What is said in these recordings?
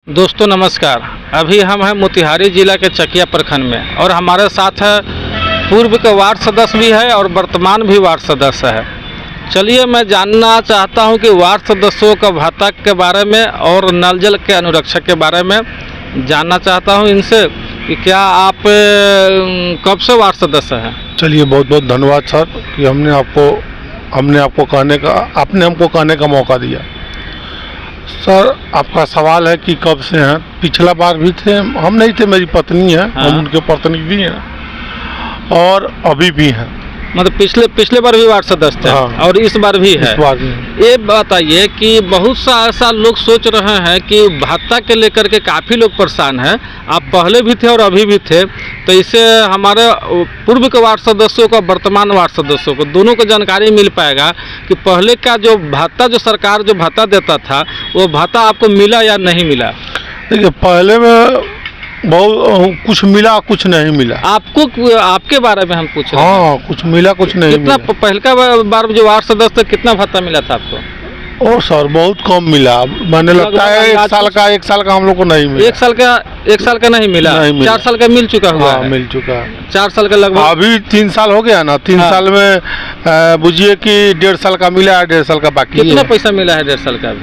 दोस्तों नमस्कार। अभी हम हैं मोतिहारी जिला के चकिया प्रखंड में और हमारे साथ है पूर्व के वार्ड सदस्य भी है और वर्तमान भी वार्ड सदस्य है। चलिए मैं जानना चाहता हूं कि वार्ड सदस्यों का भत्ता के बारे में और नल जल के अनुरक्षक के बारे में जानना चाहता हूं इनसे कि क्या आप कब से वार्ड सदस्य हैं। चलिए बहुत बहुत धन्यवाद सर कि आपने हमको कहने का मौका दिया। सर आपका सवाल है कि कब से हैं। पिछला बार भी थे, हम नहीं थे, मेरी पत्नी है। हाँ। हम उनके प्रतिनिधि हैं और अभी भी हैं। मतलब पिछले बार भी वार्ड सदस्य थे। हाँ। और इस बार भी है। इस बार भी हैं। ये बताइए कि बहुत सा ऐसा लोग सोच रहे हैं कि भत्ता के लेकर के काफ़ी लोग परेशान हैं। आप पहले भी थे और अभी भी थे, तो इससे हमारे पूर्व के वार्ड सदस्यों को वर्तमान वार्ड सदस्यों को दोनों को जानकारी मिल पाएगा कि पहले का जो भत्ता, जो सरकार जो भत्ता देता था, वो भत्ता आपको मिला या नहीं मिला। देखिए पहले में बहुत कुछ मिला, कुछ नहीं मिला। आपके बारे में हम पूछ रहे हैं। हाँ, कुछ मिला, कुछ नहीं कितना मिला। पहले का बार जो वार्ड सदस्य थे, कितना भत्ता मिला था आपको। ओ सर बहुत कम मिला। मैंने लगता है एक साल का हम लोग को नहीं मिला। एक साल का नहीं मिला। 4 साल का मिल चुका हुआ है। मिल चुका है 4 साल का लगभग। अभी 3 साल हो गया ना। 3 हाँ। साल में बुझिए कि 1.5 साल का मिला है, 1.5 साल का बाकी कितना है। पैसा मिला है 1.5 साल का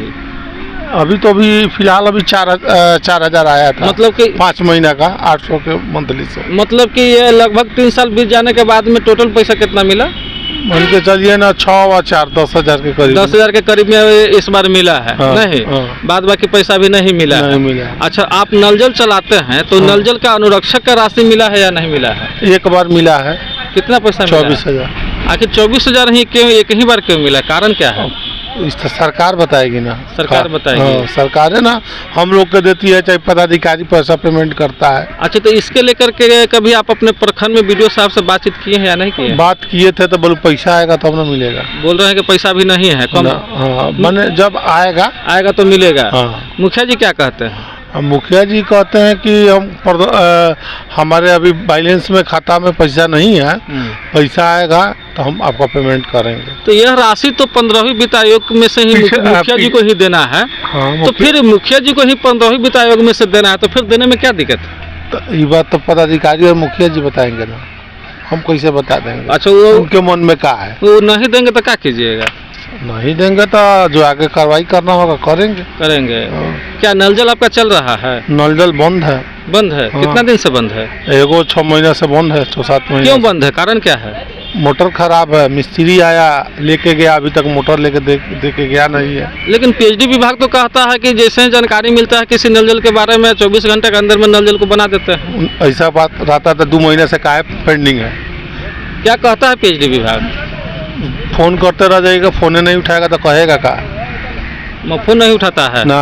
अभी तो फिलहाल 4,000 आया था। मतलब कि 5 महीना का 800 के मंथली से। मतलब कि ये लगभग 3 साल बीत जाने के बाद में टोटल पैसा कितना मिला। मान के चलिए ना 6 और 4 10,000 के करीब। 10,000 के करीब में इस बार मिला है। हाँ, नहीं हाँ। बाद बाकी पैसा भी नहीं मिला है। नहीं मिला। अच्छा, आप नल जल चलाते हैं तो हाँ। नल जल का अनुरक्षक का राशि मिला है या नहीं मिला है। एक बार मिला है। कितना पैसा मिला है? 24,000। आखिर 24,000 ही क्यों, एक ही बार क्यों मिला, कारण क्या है। इस तो सरकार बताएगी ना। सरकार बताएगी। हाँ, सरकार है ना, हम लोग को देती है, चाहे पदाधिकारी पैसा पेमेंट करता है। अच्छा, तो इसके लेकर के कभी आप अपने प्रखंड में वीडियो साहब से बातचीत किए हैं या नहीं किए। बात किए थे तो बोले पैसा आएगा तब ना मिलेगा। बोल रहे हैं कि पैसा भी नहीं है, कम। हाँ, मैंने जब आएगा तो मिलेगा। हाँ। मुखिया जी क्या कहते हैं। मुखिया जी कहते हैं कि हमारे अभी बैलेंस में खाता में पैसा नहीं है, पैसा आएगा तो हम आपका पेमेंट करेंगे। तो यह राशि तो 15वीं वित्त आयोग में से ही मुखिया जी को ही देना है। हाँ, तो फिर मुखिया जी को ही 15वीं वित्त आयोग में से देना है, तो फिर देने में क्या दिक्कत है। तो ये बात तो पदाधिकारी और मुखिया जी बताएंगे ना, हम कैसे बता देंगे। अच्छा, वो उनके मन में क्या है। वो नहीं देंगे तो क्या कीजिएगा। नहीं देंगे तो जो आगे कार्रवाई करना होगा करेंगे। हाँ। क्या नल जल आपका चल रहा है। नल जल बंद है। बंद है। हाँ। कितना दिन से बंद है। 6 महीना से बंद है। 6-7 महीने। क्यों बंद है, कारण क्या है। मोटर खराब है। मिस्त्री आया लेके गया, अभी तक मोटर लेके देके गया नहीं है। लेकिन पीएचडी विभाग तो कहता है कि जैसे जानकारी मिलता है किसी नल जल के बारे में 24 घंटे के अंदर में नल जल को बना देते हैं। ऐसा बात रहता तो 2 महीने से काहे पेंडिंग है। क्या कहता है पीएचडी विभाग। फोन करते रह जाएगा, फोन नहीं उठाएगा तो कहेगा का। फोन नहीं उठाता है ना।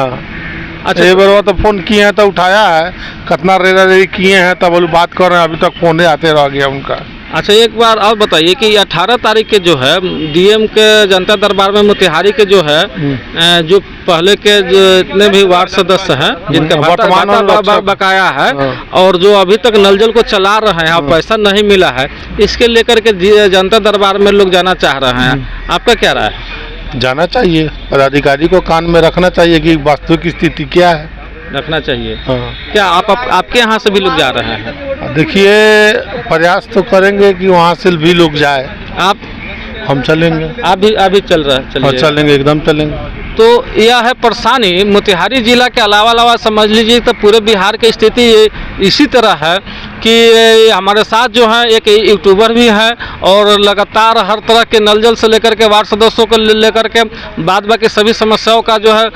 अच्छा, एक बार तो फोन किए हैं तो उठाया है, कितना रेडी किए हैं तब बोले बात कर रहे हैं, अभी तक फोन आते रह गया उनका। अच्छा, एक बार और बताइए कि 18 तारीख के जो है डीएम के जनता दरबार में मोतिहारी के जो है जो पहले के जितने भी वार्ड सदस्य हैं जिनका भत्ता बकाया है और जो अभी तक नल जल को चला रहे हैं और पैसा नहीं मिला है, इसके लेकर के जनता दरबार में लोग जाना चाह रहे हैं। आपका क्या राय है। जाना चाहिए, पदाधिकारी को कान में रखना चाहिए कि वास्तविक स्थिति क्या है। रखना चाहिए। हाँ। क्या आपके यहाँ से भी लोग जा रहे हैं। देखिए प्रयास तो करेंगे कि वहाँ से भी लोग जाए। हम चलेंगे। आप भी चल रहे हैं। चलेंगे, एकदम चलेंगे। तो यह है परेशानी मोतिहारी जिला के अलावा समझ लीजिए तो पूरे बिहार की स्थिति इसी तरह है कि हमारे साथ जो है एक यूट्यूबर भी है और लगातार हर तरह के नल जल से लेकर के वार्ड सदस्यों को लेकर के बाद बाकी सभी समस्याओं का जो है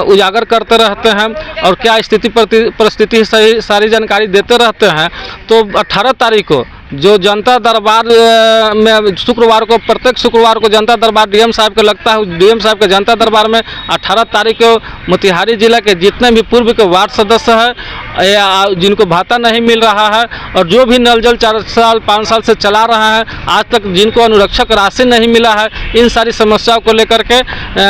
उजागर करते रहते हैं और क्या स्थिति परिस्थिति सारी जानकारी देते रहते हैं। तो 18 तारीख को जो जनता दरबार में शुक्रवार को, प्रत्येक शुक्रवार को जनता दरबार डीएम साहब को लगता है। डीएम साहब के जनता दरबार में 18 तारीख को मोतिहारी जिला के जितने भी पूर्व के वार्ड सदस्य हैं जिनको भत्ता नहीं मिल रहा है और जो भी नल जल 4 साल 5 साल से चला रहा है, आज तक जिनको अनुरक्षक राशि नहीं मिला है, इन सारी समस्याओं को लेकर के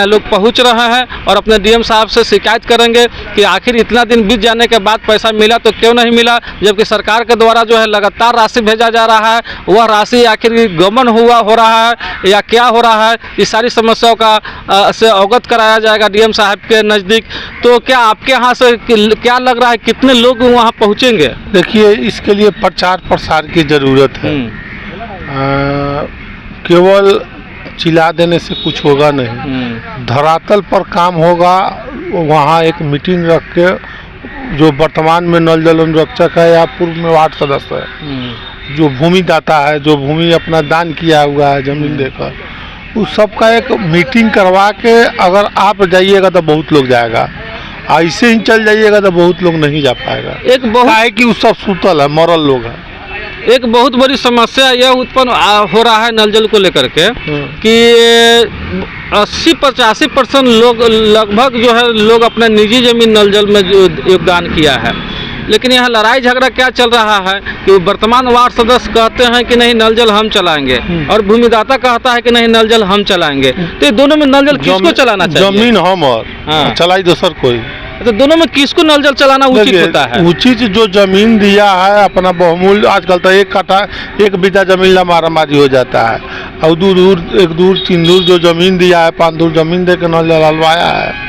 लोग पहुँच रहे हैं और अपने डीएम साहब से शिकायत करेंगे कि आखिर इतना दिन बीत जाने के बाद पैसा मिला तो क्यों नहीं मिला, जबकि सरकार के द्वारा जो है लगातार राशि भेजा किया जा रहा है, वह राशि आखिर गमन हो रहा है या क्या हो रहा है, इस सारी समस्याओं का से अवगत कराया जाएगा डीएम साहब के नज़दीक। तो क्या आपके यहाँ से क्या लग रहा है, कितने लोग वहाँ पहुँचेंगे? देखिए, इसके लिए प्रचार प्रसार की ज़रूरत है। केवल चिल्ला देने से कुछ होगा नहीं, धरातल पर काम होगा। वहाँ एक मीटिंग रख के जो वर्तमान में नल जल अनुरक्षक है या पूर्व में वार्ड सदस्य है, जो भूमि दाता है, जो भूमि अपना दान किया हुआ है जमीन देकर, उस सब का एक मीटिंग करवा के अगर आप जाइएगा तो बहुत लोग जाएगा, ऐसे ही चल जाइएगा तो बहुत लोग नहीं जा पाएगा। एक बहुत है कि उस सब सूतल है, मरल लोग है। एक बहुत बड़ी समस्या यह उत्पन्न हो रहा है नल जल को लेकर के कि 80-85% लोग लगभग जो है लोग अपना निजी जमीन नल जल में जो योगदान किया है, लेकिन यहाँ लड़ाई झगड़ा क्या चल रहा है कि वर्तमान वार्ड सदस्य कहते हैं कि नहीं नल जल हम चलाएंगे और भूमिदाता कहता है कि नहीं नल जल हम चलाएंगे। तो ये दोनों में नल जल किसको चलाना चाहिए? जमीन हम और चलाई दूसर कोई, तो दोनों में किसको नल जल चलाना उचित होता है? उचित जो जमीन दिया है अपना बहुमूल्य, आजकल तो एक कट्ठा एक बीघा जमीन ला मारामारी हो जाता है, और दूर 1 दूर 3 दूर जो जमीन दिया है, 5 दूर जमीन दे के नल जल हलवाया है,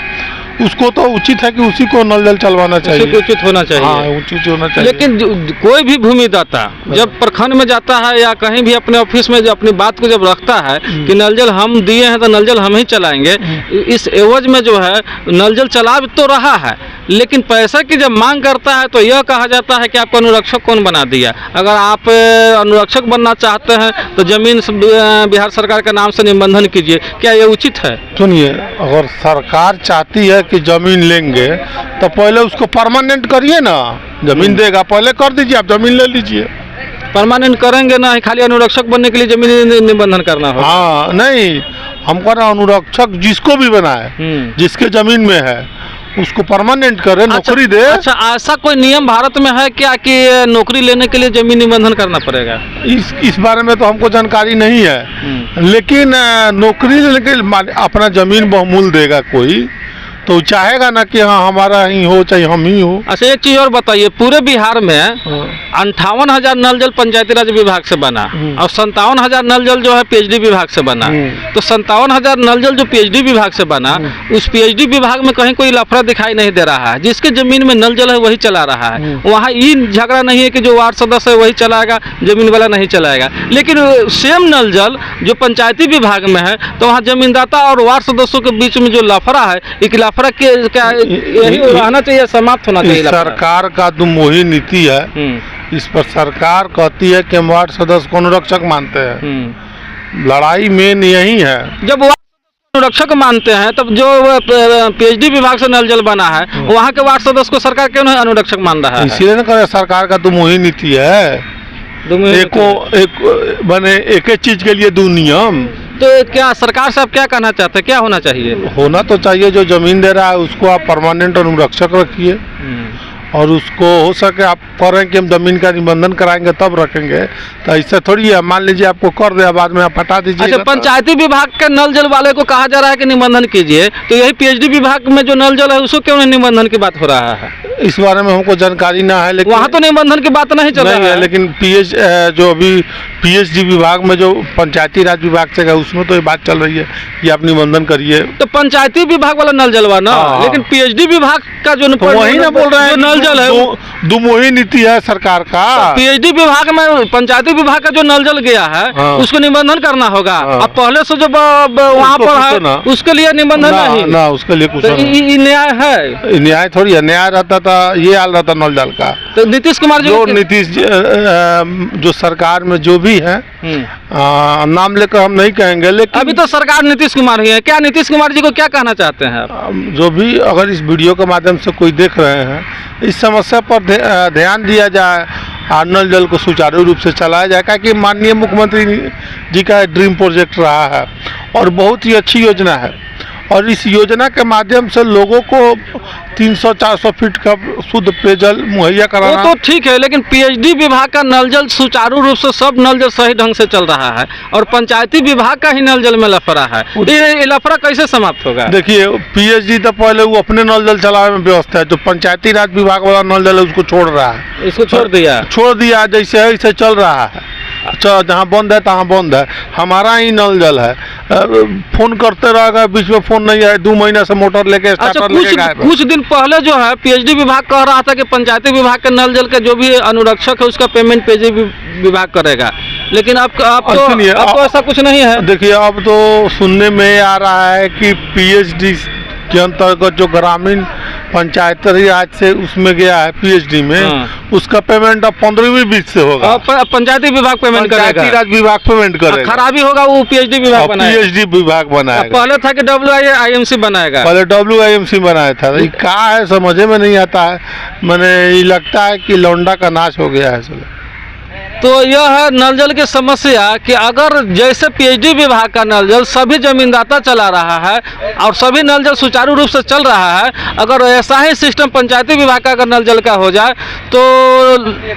उसको तो उचित है कि उसी को नल जल चलवाना चाहिए, उचित होना चाहिए। हाँ, उचित होना चाहिए। लेकिन कोई भी भूमिदाता जब प्रखंड में जाता है या कहीं भी अपने ऑफिस में जो अपनी बात को जब रखता है कि नल जल हम दिए हैं तो नल जल हम ही चलाएंगे, इस एवज में जो है नल जल चला तो रहा है, लेकिन पैसा की जब मांग करता है तो यह कहा जाता है कि आपको अनुरक्षक कौन बना दिया? अगर आप अनुरक्षक बनना चाहते हैं तो जमीन बिहार सरकार के नाम से निबंधन कीजिए। क्या ये उचित है? सुनिए, अगर सरकार चाहती है कि जमीन लेंगे तो पहले उसको परमानेंट करिए ना। जमीन देगा पहले कर दीजिए, आप जमीन ले लीजिए। परमानेंट करेंगे ना, खाली अनुरक्षक बनने के लिए जमीन निबंधन करना होगा? हाँ, नहीं, हमको ना अनुरक्षक जिसको भी बनाए, जिसके जमीन में है उसको परमानेंट करे, नौकरी दे। अच्छा, ऐसा कोई नियम भारत में है क्या कि नौकरी लेने के लिए जमीन निबंधन करना पड़ेगा? इस बारे में तो हमको जानकारी नहीं है, लेकिन नौकरी लेने के लिए अपना जमीन बहुमूल्य देगा कोई तो चाहेगा ना कि हाँ हमारा ही हो चाहे हम ही हो। अच्छा, एक चीज और बताइए, पूरे बिहार में 58,000 नल जल पंचायती राज विभाग से बना और 57,000 नल जल जो है पीएचडी विभाग से बना। तो 57,000 नल जल जो पीएचडी विभाग से बना, उस पीएचडी विभाग में कहीं कोई लफड़ा दिखाई नहीं दे रहा है। जिसके जमीन में नल जल है वही चला रहा है। वहाँ ये झगड़ा नहीं है कि जो वार्ड सदस्य है वही चलाएगा, जमीन वाला नहीं चलाएगा। लेकिन सेम नल जल जो पंचायती विभाग में है तो वहाँ जमीनदाता और वार्ड सदस्यों के बीच में जो लफड़ा है, एक लफड़ा क्या यही रहना चाहिए, समाप्त होना चाहिए। सरकार का दुमोही नीति है, इस पर सरकार कहती है कि हम वार्ड सदस्य को अनुरक्षक मानते हैं। लड़ाई मेन यही है। जब वार्ड अनुरक्षक मानते हैं तब जो पीएचडी विभाग से नल जल बना है वहाँ के वार्ड सदस्य को सरकार क्यों नहीं अनुरक्षक मान रहा है? इसीलिए ना करे, सरकार का दुमोही नीति है। एक एक चीज के लिए 2 नियम। तो क्या सरकार से आप क्या कहना चाहते हैं, क्या होना चाहिए? होना तो चाहिए, जो जमीन दे रहा है उसको आप परमानेंट अनुरक्षक रखिए, और उसको हो सके आप करें कि हम जमीन का निबंधन कराएंगे तब रखेंगे। तो ऐसा थोड़ी है, मान लीजिए आपको कर दिया, बाद में आप हटा दीजिए। अच्छा, पंचायती विभाग के नल जल वाले को कहा जा रहा है कि निबंधन कीजिए, तो यही पीएचडी विभाग में जो नल जल है उसको क्यों नहीं निबंधन की बात हो रहा है? इस बारे में हमको जानकारी ना है, लेकिन वहाँ तो निबंधन की बात नहीं चल रही है। लेकिन जो अभी पीएचडी विभाग में जो पंचायती राज विभाग से है उसमें तो ये बात चल रही है कि आप निबंधन करिए। तो पंचायती विभाग वाला नल जलवा ना, लेकिन पीएचडी विभाग का जो वही ना बोल रहे हैं, नल जल है दुमोही नीति है सरकार का। पीएचडी विभाग में पंचायती विभाग का जो नल जल गया है उसको निबंधन करना होगा। अब पहले से जो वहाँ पर है उसके लिए निबंधन नहीं ना, उसके लिए कुछ न्याय है? न्याय थोड़ी है, न्याय रहता था ये हाल रहता नल जल का। तो नीतीश कुमार जो सरकार में जो भी है, नाम लेकर हम नहीं कहेंगे, लेकिन अभी तो सरकार नीतीश कुमार ही है। क्या नीतीश कुमार जी को क्या कहना चाहते हैं आप? जो भी अगर इस वीडियो के माध्यम से कोई देख रहे हैं, इस समस्या पर ध्यान दिया जाए और नल जल को सुचारू रूप से चलाया जाए, क्योंकि माननीय मुख्यमंत्री जी का ड्रीम प्रोजेक्ट रहा है और बहुत ही अच्छी योजना है। और इस योजना के माध्यम से लोगों को 300-400 फीट का शुद्ध पेयजल मुहैया वो कराना। तो ठीक है, लेकिन पीएचडी विभाग का नल जल सुचारू रूप से सब नल जल सही ढंग से चल रहा है और पंचायती विभाग का ही नल जल में लफड़ा है। ये लफड़ा कैसे समाप्त होगा? देखिए, पीएचडी तो पहले वो अपने नल जल चलाने में व्यवस्था है, जो पंचायती राज विभाग वाला नल जल है उसको छोड़ रहा है। इसको छोड़ दिया जैसे है ऐसे चल रहा है। अच्छा, जहाँ बंद है तहाँ बंद है। हमारा ही नल जल है, फोन करते रहेगा, बीच में फोन नहीं है, 2 महीने से मोटर लेके स्टार्टर लेके गायब है। कुछ दिन पहले जो है पीएचडी विभाग कह रहा था कि पंचायती विभाग के नल जल के जो भी अनुरक्षक है उसका पेमेंट पीएचडी विभाग करेगा, लेकिन अब तो ऐसा कुछ नहीं है। देखिए, अब तो सुनने में आ रहा है कि पीएचडी के अंतर्गत जो ग्रामीण पंचायती राज से उसमें गया है पीएचडी में, उसका पेमेंट अब 15वीं बीच से होगा। पंचायती विभाग पेमेंट करेगा, पंचायती राज विभाग पेमेंट करेगा। खराबी होगा वो पीएचडी विभाग बनाएगा। पीएचडी विभाग बनाएगा। पहले था कि WIMC बनाएगा, पहले WIMC बनाया था। ये क्या है समझ में नहीं आता है। मैंने ये लगता है कि लौंडा का नाश हो गया है सब। तो यह है नल जल की समस्या कि अगर जैसे पीएचडी विभाग का नल जल सभी जमींदाता चला रहा है और सभी नल जल सुचारू रूप से चल रहा है, अगर ऐसा ही सिस्टम पंचायती विभाग का अगर नल जल का हो जाए तो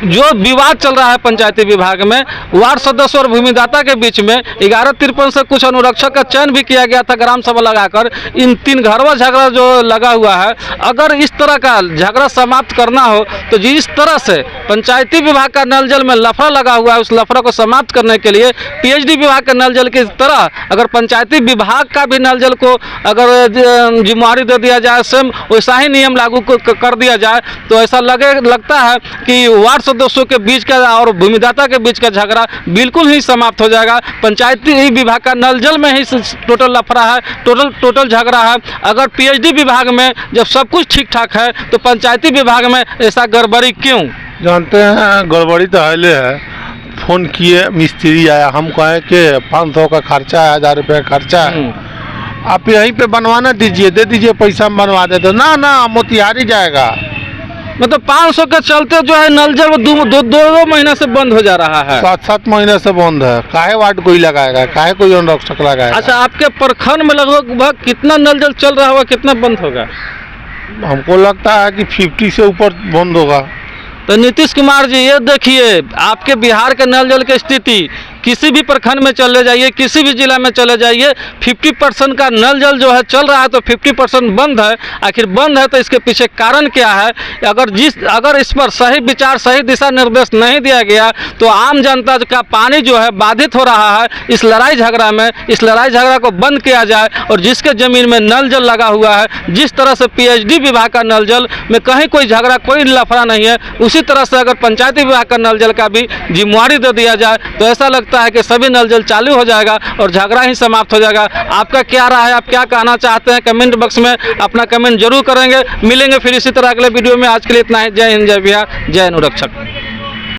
जो विवाद चल रहा है पंचायती विभाग में वार्ड सदस्य और भूमिदाता के बीच में 1153 से कुछ अनुरक्षक का चयन भी किया गया था ग्राम सभा लगाकर। इन 3 घरवा झगड़ा जो लगा हुआ है, अगर इस तरह का झगड़ा समाप्त करना हो तो जिस तरह से पंचायती विभाग का नल जल में लफड़ा लगा हुआ है, उस लफड़ा को समाप्त करने के लिए पीएचडी विभाग के नल जल की तरह अगर पंचायती विभाग का भी नल जल को अगर जिम्मेवारी दे दिया जाए, सेम वैसा ही नियम लागू कर दिया जाए तो ऐसा लगता है कि वार्ड सदस्यों के बीच का और भूमिदाता के बीच का झगड़ा बिल्कुल ही समाप्त हो जाएगा। पंचायती विभाग का नल जल में ही टोटल लफड़ा है, टोटल झगड़ा है। अगर पीएचडी विभाग में जब सब कुछ ठीक ठाक है तो पंचायती विभाग में ऐसा गड़बड़ी क्यों? जानते हैं, गड़बड़ी तो हाले है। फोन किए, मिस्त्री आया, हम कहे कि 500 का खर्चा है, 1000 रुपये का खर्चा है, आप यहीं पे बनवाना दीजिए, दे दीजिए पैसा, हम बनवा देते। ना मोतिहारी जाएगा। मतलब 500 के चलते जो है नल जल 2 महीने से बंद हो जा रहा है। 7 महीने से बंद है। काहे वार्ड कोई लगाएगा, काहे कोई अनुरक्षक लगाएगा? अच्छा, आपके प्रखंड में लगभग कितना नल जल चल रहा होगा, कितना बंद होगा? हमको लगता है कि 50 से ऊपर बंद होगा। तो नीतीश कुमार जी, ये देखिए आपके बिहार के नल जल की स्थिति, किसी भी प्रखंड में चले जाइए, किसी भी जिला में चले जाइए, 50% का नल जल जो है चल रहा है तो 50% बंद है। आखिर बंद है तो इसके पीछे कारण क्या है? अगर इस पर सही विचार, सही दिशा निर्देश नहीं दिया गया तो आम जनता का पानी जो है बाधित हो रहा है। इस लड़ाई झगड़ा में, इस लड़ाई झगड़ा को बंद किया जाए और जिसके ज़मीन में नल जल लगा हुआ है, जिस तरह से पीएचडी विभाग का नल जल में कहीं कोई झगड़ा, कोई लफड़ा नहीं है, उसी तरह से अगर पंचायती विभाग का नल जल का भी जिम्मेवारी दे दिया जाए तो ऐसा लगता है कि सभी नल जल चालू हो जाएगा और झगड़ा ही समाप्त हो जाएगा। आपका क्या राय है, आप क्या कहना चाहते हैं? कमेंट बॉक्स में अपना कमेंट जरूर करेंगे। मिलेंगे फिर इसी तरह अगले वीडियो में। आज के लिए इतना ही। जय हिंद, जय बिहार, जय अनुरक्षक।